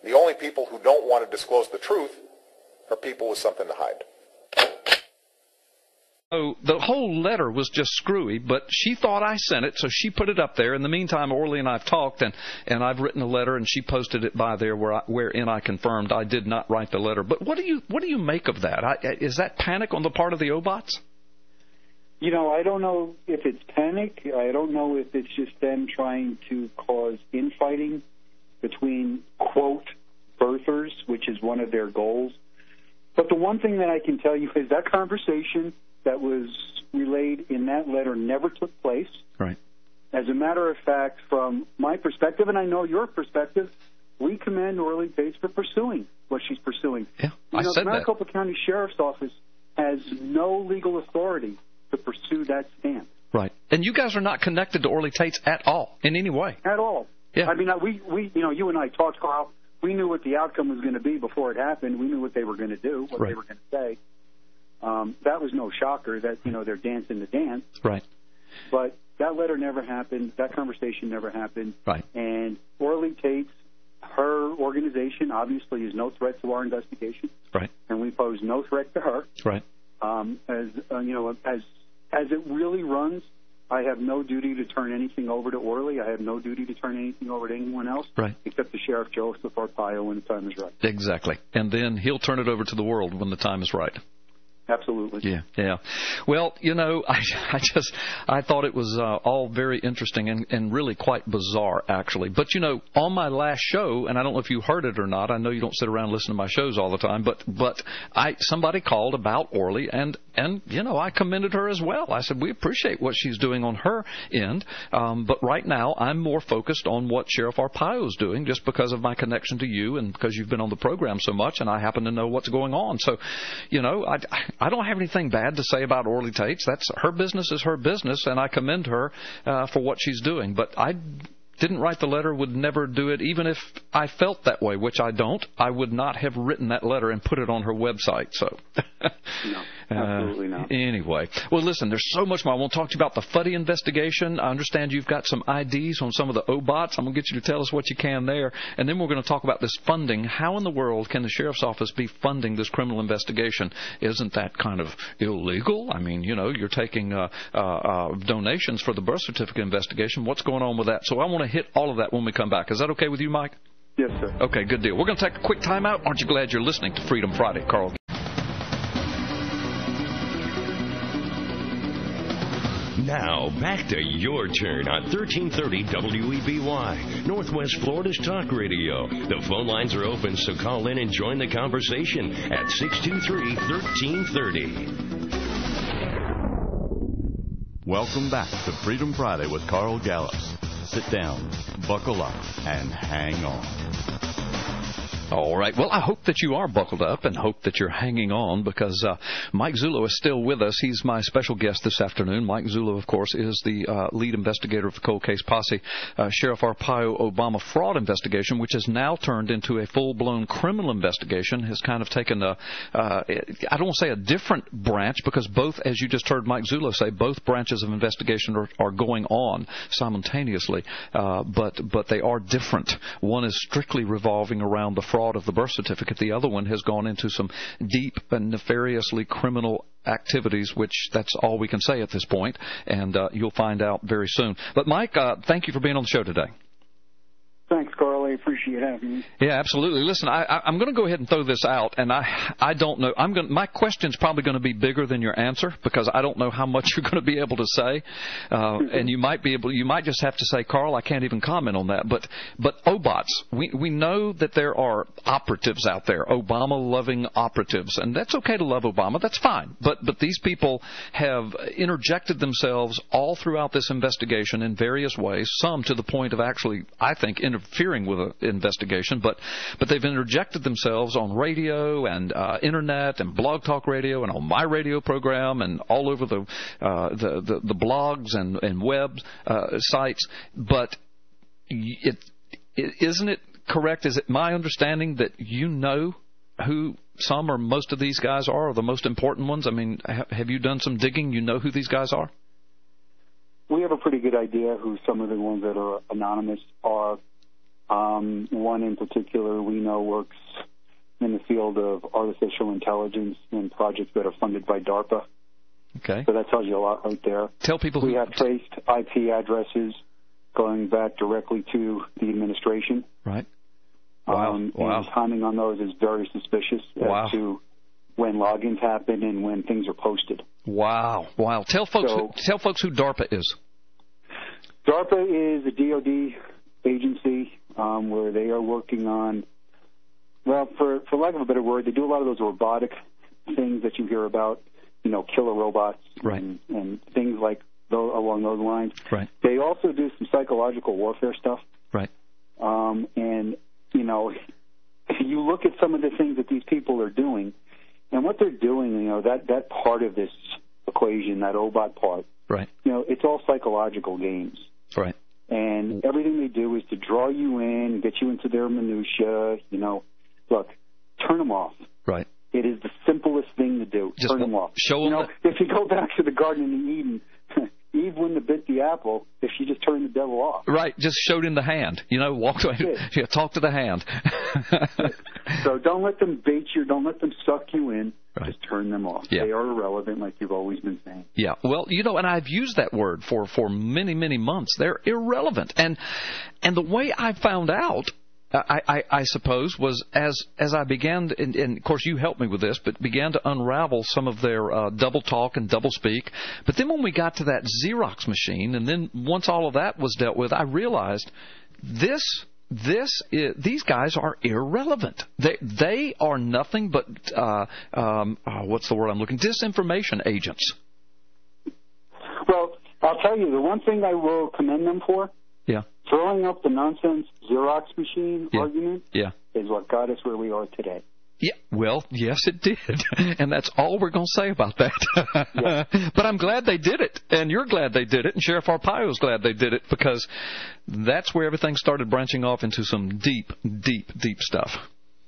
The only people who don't want to disclose the truth are people with something to hide. So the whole letter was just screwy, but she thought I sent it, so she put it up there. In the meantime, Orly and I have talked, and I've written a letter, and she posted it by there wherein I confirmed I did not write the letter. But what do you make of that? Is that panic on the part of the Obots? You know, I don't know if it's panic. I don't know if it's just them trying to cause infighting between, quote, birthers, which is one of their goals. But the one thing that I can tell you is that conversation that was relayed in that letter never took place. Right. As a matter of fact, from my perspective, and I know your perspective, we commend Orly Bates for pursuing what she's pursuing. Yeah, I said that. The Maricopa County Sheriff's Office has no legal authority to pursue that stance. Right. And you guys are not connected to Orly Tates at all, in any way. At all. Yeah. I mean, we you know, you and I talked, Carl. We knew what the outcome was going to be before it happened. We knew what they were going to do, what right. they were going to say. That was no shocker that, you know, they're dancing the dance. Right. But that letter never happened. That conversation never happened. Right. And Orly Tates, her organization, obviously is no threat to our investigation. Right. And we pose no threat to her. Right. You know, as it really runs, I have no duty to turn anything over to Orly. I have no duty to turn anything over to anyone else, right, except to Sheriff Joseph Arpaio when the time is right. Exactly. And then he'll turn it over to the world when the time is right. Absolutely. Yeah, yeah. Well, you know, I thought it was all very interesting and really quite bizarre, actually. But, you know, on my last show, and I don't know if you heard it or not, I know you don't sit around listening to my shows all the time, but somebody called about Orly, and you know, I commended her as well. I said, we appreciate what she's doing on her end, but right now I'm more focused on what Sheriff Arpaio is doing just because of my connection to you and because you've been on the program so much, and I happen to know what's going on. So, you know, I don't have anything bad to say about Orly Tates. That's her business is her business, and I commend her for what she's doing. But I didn't write the letter, would never do it, even if I felt that way, which I don't. I would not have written that letter and put it on her website. So, no, absolutely not. Anyway, well, listen, there's so much more. I want to talk to you about the Fuddy investigation. I understand you've got some IDs on some of the Obots. I'm going to get you to tell us what you can there. And then we're going to talk about this funding. How in the world can the Sheriff's Office be funding this criminal investigation? Isn't that kind of illegal? I mean, you know, you're taking donations for the birth certificate investigation. What's going on with that? So I want to hit all of that when we come back. Is that okay with you, Mike? Yes, sir. Okay, good deal. We're going to take a quick timeout. Aren't you glad you're listening to Freedom Friday, Carl? Now, back to your turn on 1330 WEBY, Northwest Florida's talk radio. The phone lines are open, so call in and join the conversation at 623-1330. Welcome back to Freedom Friday with Carl Gallups. Sit down, buckle up, and hang on. All right. Well, I hope that you are buckled up and hope that you're hanging on because Mike Zullo is still with us. He's my special guest this afternoon. Mike Zullo, of course, is the lead investigator of the cold case posse, Sheriff Arpaio Obama fraud investigation, which has now turned into a full-blown criminal investigation, has kind of taken I don't want to say a different branch because both, as you just heard Mike Zullo say, both branches of investigation are going on simultaneously, but they are different. One is strictly revolving around the fraud of the birth certificate. The other one has gone into some deep and nefariously criminal activities, which that's all we can say at this point, and you'll find out very soon. But Mike, thank you for being on the show today. Thanks, Carl. I appreciate having me. Yeah, absolutely. Listen, I'm going to go ahead and throw this out, and I don't know. My question's probably going to be bigger than your answer because I don't know how much you're going to be able to say, and you might just have to say, Carl, I can't even comment on that. But Obots, we know that there are operatives out there, Obama-loving operatives, and that's okay to love Obama. That's fine. But these people have interjected themselves all throughout this investigation in various ways. Some to the point of actually, I think, interfering with an investigation, but they've interjected themselves on radio and internet and blog talk radio and on my radio program and all over the blogs and web sites. But isn't it correct? Is it my understanding that you know who some or most of these guys are, or the most important ones? I mean, have you done some digging? You know who these guys are? We have a pretty good idea who some of the ones that are anonymous are. One in particular we know works in the field of artificial intelligence and projects that are funded by DARPA. Okay. So that tells you a lot right there. Tell people we have traced IP addresses going back directly to the administration. Right. Wow. And timing on those is very suspicious as to when logins happen and when things are posted. Wow. Tell folks who DARPA is. DARPA is a DoD agency where they are working on, well, for lack of a better word, they do a lot of those robotic things that you hear about, killer robots and things like along those lines. Right. They also do some psychological warfare stuff. Right. And, you look at some of the things that these people are doing, and what they're doing, that part of this equation, that OBOT part, right. It's all psychological games. Right. And everything they do is to draw you in, get you into their minutia. Look, turn them off. Right. It is the simplest thing to do. Just turn them off. Show them. If you go back to the Garden of Eden, Eve wouldn't have bit the apple if she just turned the devil off. Right. Just showed him the hand. Walked away. Yeah, talk to the hand. So don't let them bait you. Don't let them suck you in. Right. Just turn them off. Yeah. They are irrelevant, like you've always been saying. Yeah. Well, and I've used that word for many, many months. They're irrelevant. And the way I found out, I suppose, was as I began, and of course you helped me with this, but began to unravel some of their double talk and double speak. But then when we got to that Xerox machine, and then once all of that was dealt with, I realized these guys are irrelevant. They are nothing but what's the word I'm looking? Disinformation agents. Well, I'll tell you, the one thing I will commend them for. Yeah. Throwing up the nonsense Xerox machine argument is what got us where we are today. Yeah, well, yes, it did. And that's all we're going to say about that. Yeah. But I'm glad they did it, and you're glad they did it, and Sheriff Arpaio's glad they did it, because that's where everything started branching off into some deep, deep, deep stuff.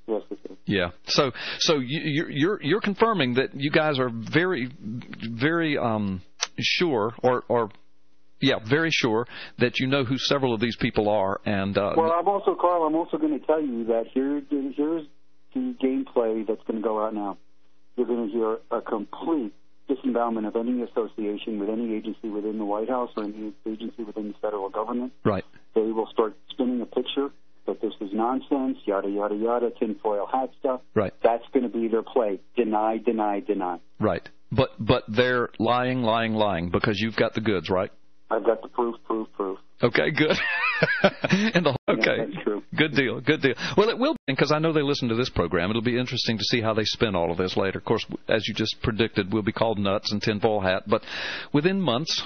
Yes, it is. Yeah. So you're confirming that you guys are very, very sure, very sure that you know who several of these people are. And well, Carl, I'm also going to tell you that here's the gameplay that's going to go out now. You're going to hear a complete disembowelment of any association with any agency within the White House or any agency within the federal government. Right. They will start spinning a picture that this is nonsense, yada, yada, yada, tinfoil hat stuff. Right. That's going to be their play. Deny, deny, deny. Right. But they're lying because you've got the goods, right? I've got the proof. Okay, good. Okay, yeah, that's true. Good deal. Well, it will be, because I know they listen to this program. It'll be interesting to see how they spin all of this later. Of course, as you just predicted, we'll be called nuts and tinfoil hat. But within months,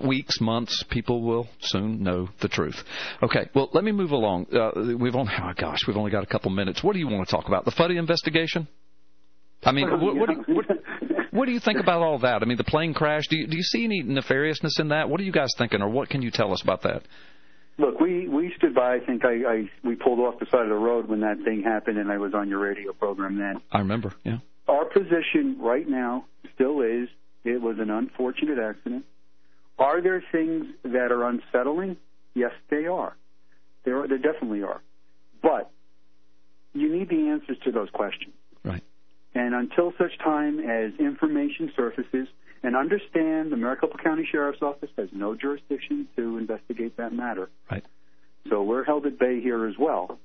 weeks, months, people will soon know the truth. Okay, well, let me move along. We've only got a couple minutes. What do you want to talk about? The Fuddy investigation? I mean, what do you think about all that? I mean, the plane crash, do you see any nefariousness in that? What are you guys thinking, or what can you tell us about that? Look, we stood by. I think we pulled off the side of the road when that thing happened, and I was on your radio program then. I remember, yeah. Our position right now still is it was an unfortunate accident. Are there things that are unsettling? Yes, they are. There definitely are. But you need the answers to those questions. Right. And until such time as information surfaces, and understand the Maricopa County Sheriff's Office has no jurisdiction to investigate that matter. Right. So we're held at bay here as well.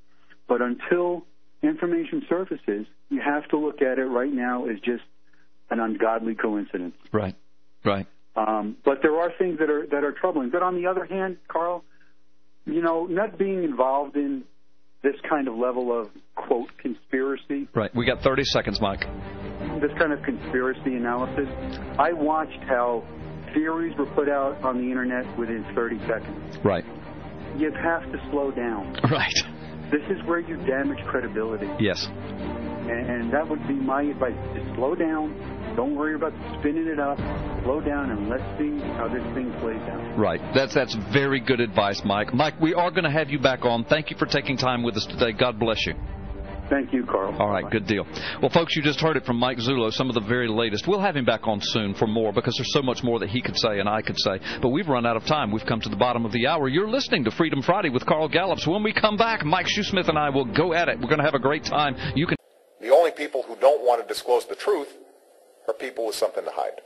But until information surfaces, you have to look at it right now as just an ungodly coincidence. Right. But there are things that are troubling. But on the other hand, Carl, not being involved in this kind of level of, quote, conspiracy. Right. We got 30 seconds, Mike. This kind of conspiracy analysis. I watched how theories were put out on the Internet within 30 seconds. Right. You have to slow down. Right. This is where you damage credibility. Yes. And that would be my advice. Just slow down. Don't worry about spinning it up. Slow down and let's see how this thing plays out. Right. That's very good advice, Mike. Mike, we are going to have you back on. Thank you for taking time with us today. God bless you. Thank you, Carl. All right, good deal. Well, folks, you just heard it from Mike Zullo, some of the very latest. We'll have him back on soon for more because there's so much more that he could say and I could say. But we've run out of time. We've come to the bottom of the hour. You're listening to Freedom Friday with Carl Gallups. When we come back, Mike Shoesmith and I will go at it. We're going to have a great time. You can. The only people who don't want to disclose the truth are people with something to hide.